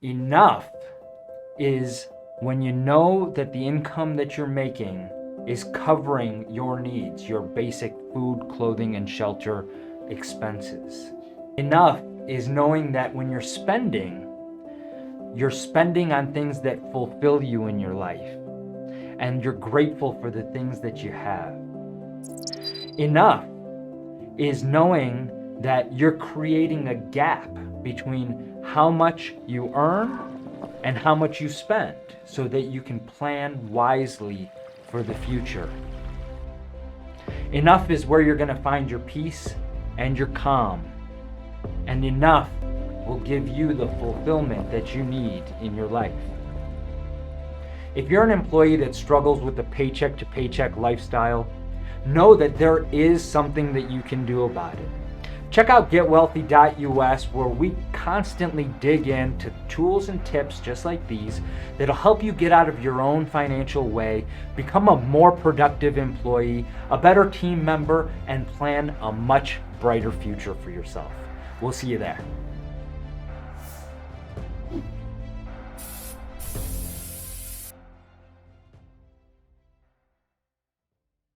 Enough is when you know that the income that you're making is covering your needs, your basic food, clothing, and shelter expenses. Enough is knowing that when you're spending on things that fulfill you in your life, and you're grateful for the things that you have. Enough is knowing that you're creating a gap between how much you earn and how much you spend so that you can plan wisely for the future. Enough is where you're going to find your peace and your calm. And enough will give you the fulfillment that you need in your life. If you're an employee that struggles with the paycheck-to-paycheck lifestyle, know that there is something that you can do about it. Check out GetWellthy.us, where we constantly dig into tools and tips just like these that'll help you get out of your own financial way, become a more productive employee, a better team member, and plan a much brighter future for yourself. We'll see you there.